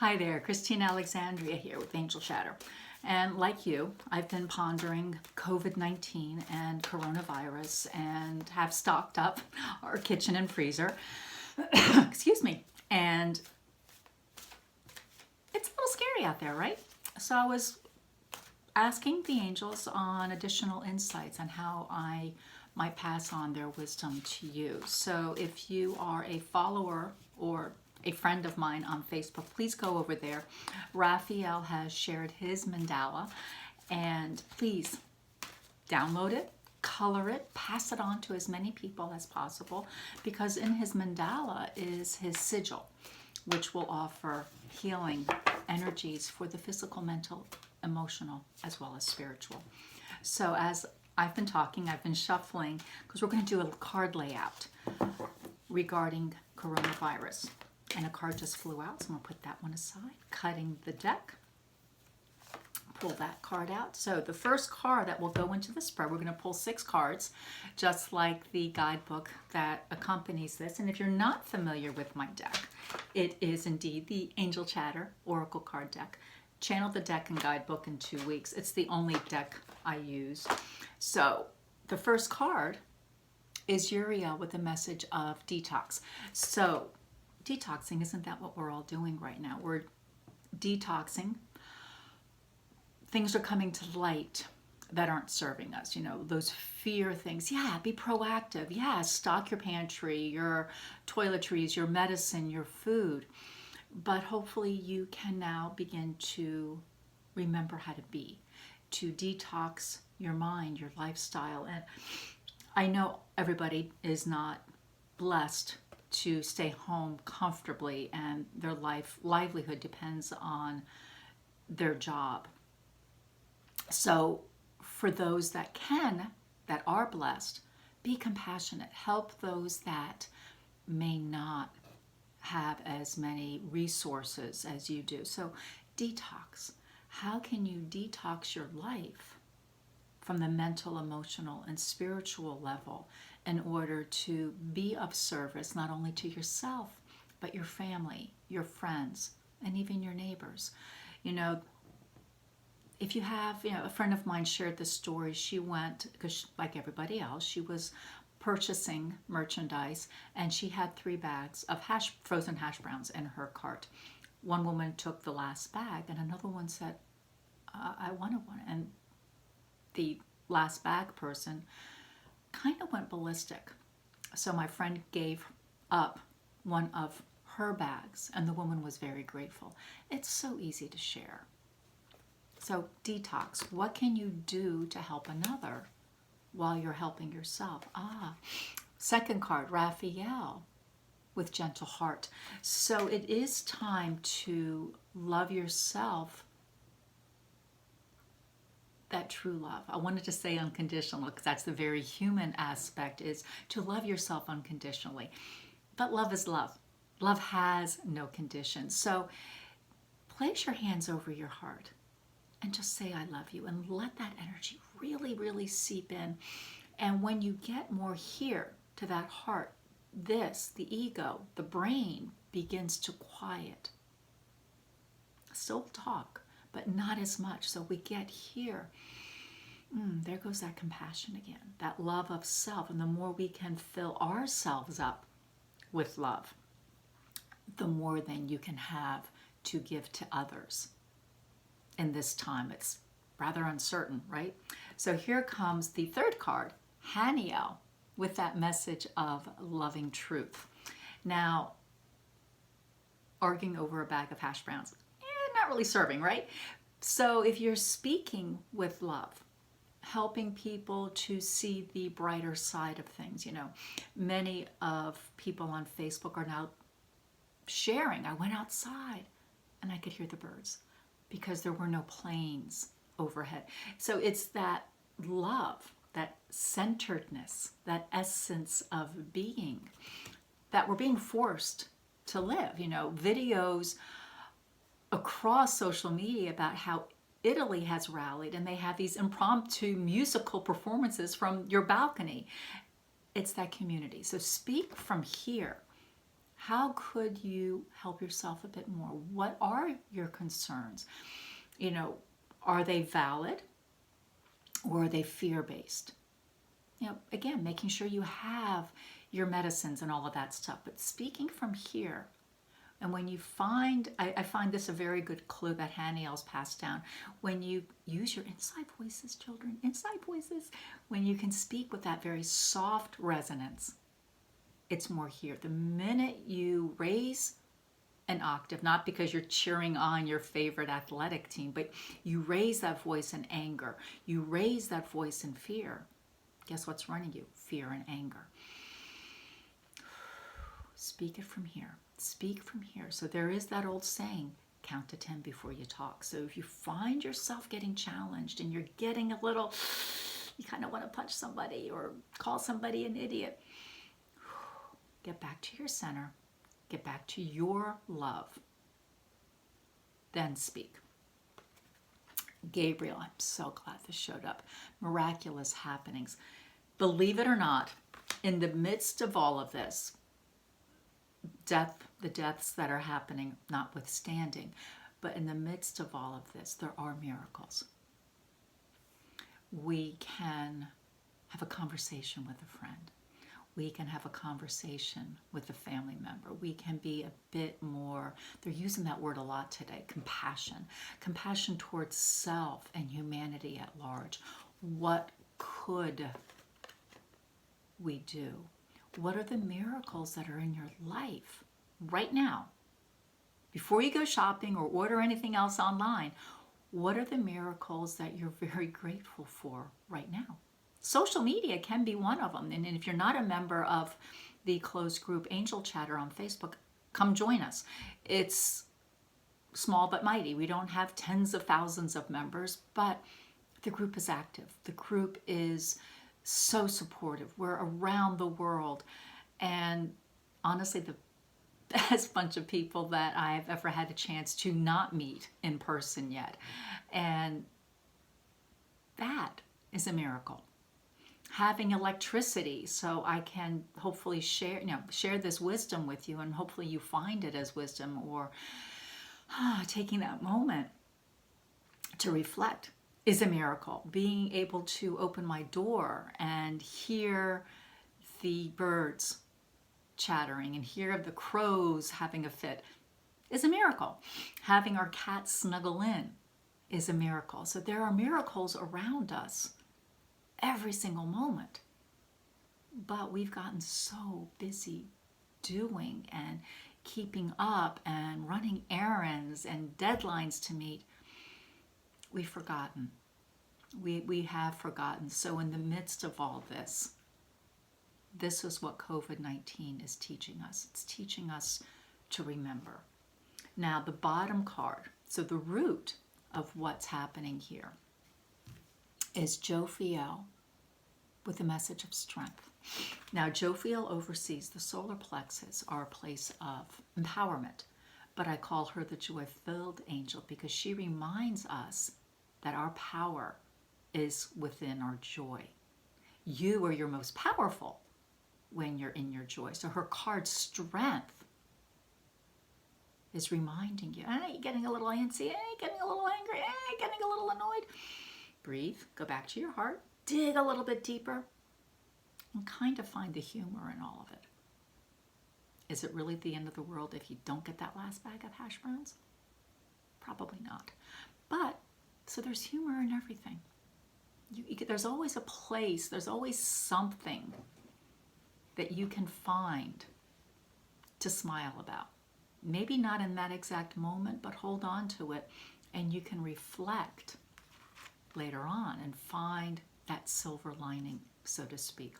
Hi there, Christine Alexandria here with Angel Chatter. And like you, I've been pondering COVID-19 and coronavirus and have stocked up our kitchen and freezer. Excuse me. And it's a little scary out there, right? So I was asking the angels on additional insights on how I might pass on their wisdom to you. So if you are a follower or a friend of mine on Facebook, please go over there. Raphael has shared his mandala, and please download it, color it, pass it on to as many people as possible, because in his mandala is his sigil, which will offer healing energies for the physical, mental, emotional, as well as spiritual. So as I've been talking, I've been shuffling, because we're going to do a card layout regarding coronavirus. And a card just flew out, so I'm going to put that one aside. Cutting the deck. Pull that card out. So the first card that will go into the spread, we're going to pull 6 cards, just like the guidebook that accompanies this. And if you're not familiar with my deck, it is indeed the Angel Chatter Oracle card deck. Channel the deck and guidebook in 2 weeks. It's the only deck I use. So the first card is Uriel with a message of detox. So detoxing, isn't that what we're all doing right now? We're detoxing. Things are coming to light that aren't serving us. You know, those fear things. Yeah, be proactive. Yeah, stock your pantry, your toiletries, your medicine, your food. But hopefully you can now begin to remember how to be, to detox your mind, your lifestyle. And I know everybody is not blessed to stay home comfortably, and their livelihood depends on their job. So for those that can, that are blessed, be compassionate. Help those that may not have as many resources as you do. So detox. How can you detox your life from the mental, emotional, and spiritual level in order to be of service not only to yourself, but your family, your friends, and even your neighbors? You know, if you have, a friend of mine shared this story. She went, because like everybody else, she was purchasing merchandise, and she had 3 bags of frozen hash browns in her cart. One woman took the last bag, and another one said, I wanted one. And the last bag person kind of went ballistic. So my friend gave up one of her bags, and the woman was very grateful. It's so easy to share. So detox. What can you do to help another while you're helping yourself? Second card, Raphael with gentle heart. So it is time to love yourself, that true love. I wanted to say unconditional, because that's the very human aspect, is to love yourself unconditionally. But love is love. Love has no conditions. So place your hands over your heart and just say, I love you, and let that energy really, really seep in. And when you get more here to that heart, the ego, the brain begins to quiet. Still talk, but not as much. So we get here. There goes that compassion again, that love of self. And the more we can fill ourselves up with love, the more then you can have to give to others. In this time, it's rather uncertain, right? So here comes the third card, Haniel, with that message of loving truth. Now, arguing over a bag of hash browns, not really serving, right? So if you're speaking with love, helping people to see the brighter side of things, many of people on Facebook are now sharing, I went outside and I could hear the birds because there were no planes overhead. So it's that love, that centeredness, that essence of being that we're being forced to live. Videos across social media about how Italy has rallied, and they have these impromptu musical performances from your balcony. It's that community. So speak from here. How could you help yourself a bit more? What are your concerns? You know, are they valid or are they fear-based? You know, again, making sure you have your medicines and all of that stuff. But speaking from here, and when you find, I find this a very good clue that Haniel's passed down. When you use your inside voices, children, inside voices, when you can speak with that very soft resonance, it's more here. The minute you raise an octave, not because you're cheering on your favorite athletic team, but you raise that voice in anger, you raise that voice in fear, guess what's running you? Fear and anger. Speak it from here. Speak from here. So there is that old saying, count to 10 before you talk. So if you find yourself getting challenged and you're getting a little, you kind of want to punch somebody or call somebody an idiot, get back to your center. Get back to your love. Then speak. Gabriel, I'm so glad this showed up. Miraculous happenings. Believe it or not, in the midst of all of this, the deaths that are happening notwithstanding, but in the midst of all of this, there are miracles. We can have a conversation with a friend. We can have a conversation with a family member. We can be a bit more, they're using that word a lot today, compassion. Compassion towards self and humanity at large. What could we do? What are the miracles that are in your life right now? Before you go shopping or order anything else online, what are the miracles that you're very grateful for right now? Social media can be one of them. And if you're not a member of the closed group Angel Chatter on Facebook, come join us. It's small but mighty. We don't have tens of thousands of members, but the group is active. The group is so supportive. We're around the world. And honestly, the best bunch of people that I've ever had a chance to not meet in person yet. And that is a miracle. Having electricity so I can hopefully share this wisdom with you, and hopefully you find it as wisdom, or taking that moment to reflect is a miracle. Being able to open my door and hear the birds chattering and hear the crows having a fit is a miracle. Having our cats snuggle in is a miracle. So there are miracles around us every single moment. But we've gotten so busy doing and keeping up and running errands and deadlines to meet, we've forgotten. We have forgotten. So in the midst of all this, this is what COVID-19 is teaching us. It's teaching us to remember. Now the bottom card, so the root of what's happening here, is Jophiel with a message of strength. Now, Jophiel oversees the solar plexus, our place of empowerment, but I call her the joy-filled angel because she reminds us that our power is within our joy. You are your most powerful when you're in your joy. So her card strength is reminding you, you're getting a little antsy, getting a little angry, getting a little annoyed. Breathe, go back to your heart, dig a little bit deeper, and kind of find the humor in all of it. Is it really the end of the world if you don't get that last bag of hash browns? Probably not. But, so there's humor in everything. There's always a place, there's always something that you can find to smile about. Maybe not in that exact moment, but hold on to it, and you can reflect later on and find that silver lining, so to speak.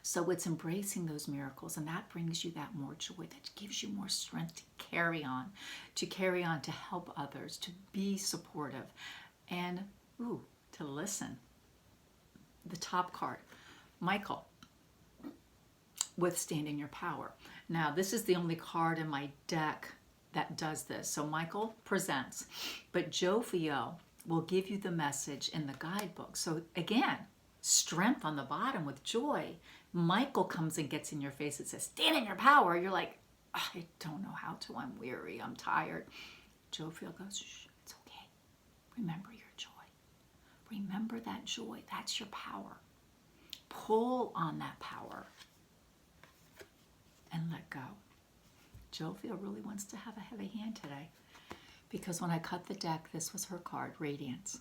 So it's embracing those miracles, and that brings you that more joy, that gives you more strength to carry on, to help others, to be supportive, and to listen. The top card, Michael, withstanding your power. Now, this is the only card in my deck that does this. So Michael presents, but Jophiel will give you the message in the guidebook. So again, strength on the bottom with joy Michael comes and gets in your face and says, stand in your power. You're like, I don't know how to. I'm weary. I'm tired. Jophiel goes, shh, it's okay. Remember your joy. Remember that joy. That's your power. Pull on that power and let go. Jophiel really wants to have a heavy hand today because when I cut the deck, this was her card, Radiance.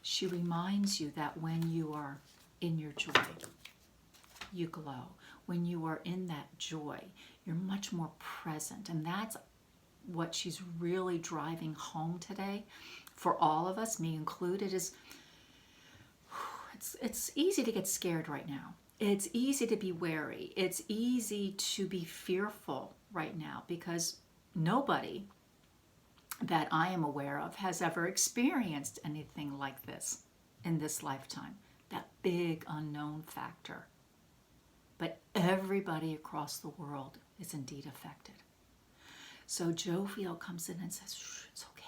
She reminds you that when you are in your joy, you glow. When you are in that joy, you're much more present. And that's what she's really driving home today for all of us, me included, is it's easy to get scared right now. It's easy to be wary. It's easy to be fearful right now because nobody that I am aware of has ever experienced anything like this in this lifetime. That big unknown factor. But everybody across the world is indeed affected. So Jophiel comes in and says, shh, it's okay.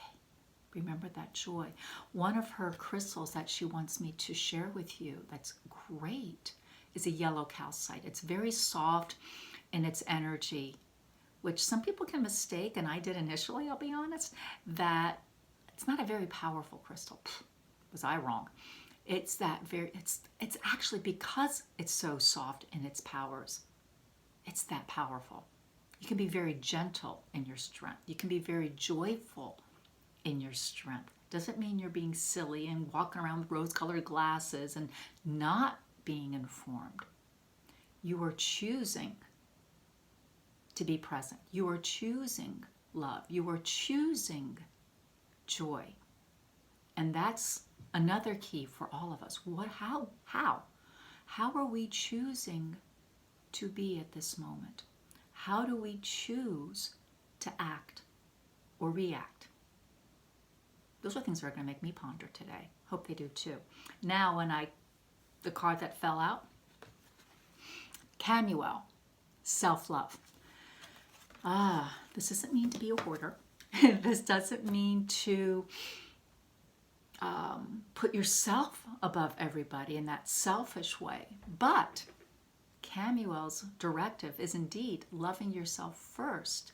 Remember that joy. One of her crystals that she wants me to share with you that's great is a yellow calcite. It's very soft in its energy, which some people can mistake, and I did initially, I'll be honest, that it's not a very powerful crystal. Was I wrong? It's actually because it's so soft in its powers, it's that powerful. You can be very gentle in your strength. You can be very joyful in your strength. Doesn't mean you're being silly and walking around with rose-colored glasses and not being informed. You are choosing to be present. You are choosing love. You are choosing joy. And that's another key for all of us. How are we choosing to be at this moment? How do we choose to act or react? Those are things that are going to make me ponder today. Hope they do too. Now, the card that fell out, Camuel, self-love. This doesn't mean to be a hoarder. This doesn't mean to put yourself above everybody in that selfish way. But Camuel's directive is indeed loving yourself first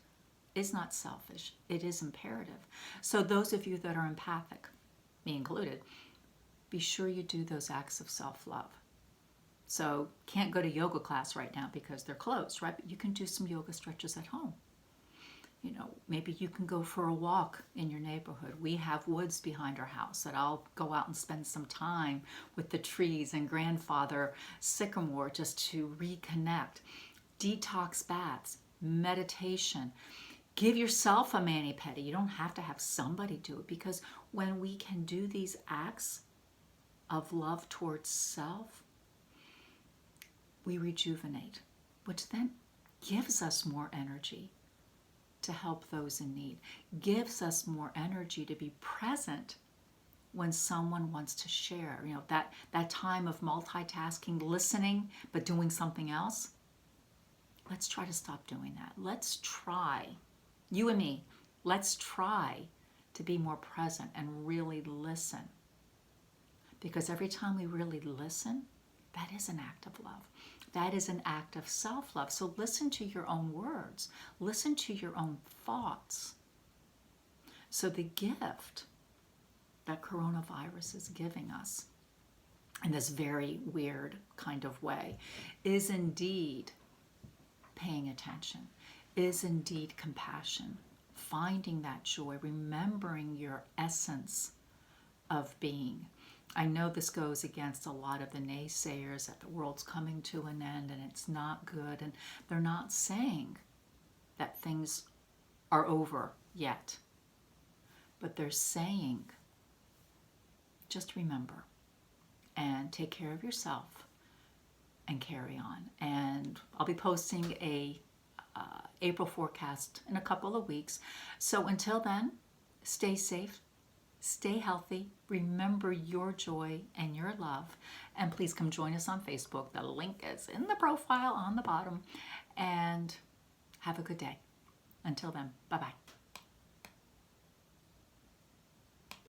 is not selfish. It is imperative. So those of you that are empathic, me included, be sure you do those acts of self-love. So can't go to yoga class right now because they're closed, right? But you can do some yoga stretches at home. You know, maybe you can go for a walk in your neighborhood. We have woods behind our house that I'll go out and spend some time with the trees and grandfather sycamore just to reconnect. Detox baths, meditation. Give yourself a mani-pedi. You don't have to have somebody do it, because when we can do these acts of love towards self, we rejuvenate, which then gives us more energy to help those in need, gives us more energy to be present when someone wants to share. You know, that time of multitasking, listening, but doing something else. Let's try to stop doing that. Let's try, you and me, let's try to be more present and really listen. Because every time we really listen, that is an act of love. That is an act of self-love. So listen to your own words. Listen to your own thoughts. So the gift that coronavirus is giving us in this very weird kind of way is indeed paying attention, is indeed compassion, finding that joy, remembering your essence of being. I know this goes against a lot of the naysayers that the world's coming to an end and it's not good, and they're not saying that things are over yet, but they're saying just remember and take care of yourself and carry on. And I'll be posting a April forecast in a couple of weeks. So until then, stay safe, stay healthy, remember your joy and your love, and please come join us on Facebook. The link is in the profile on the bottom, and have a good day. Until then, bye-bye.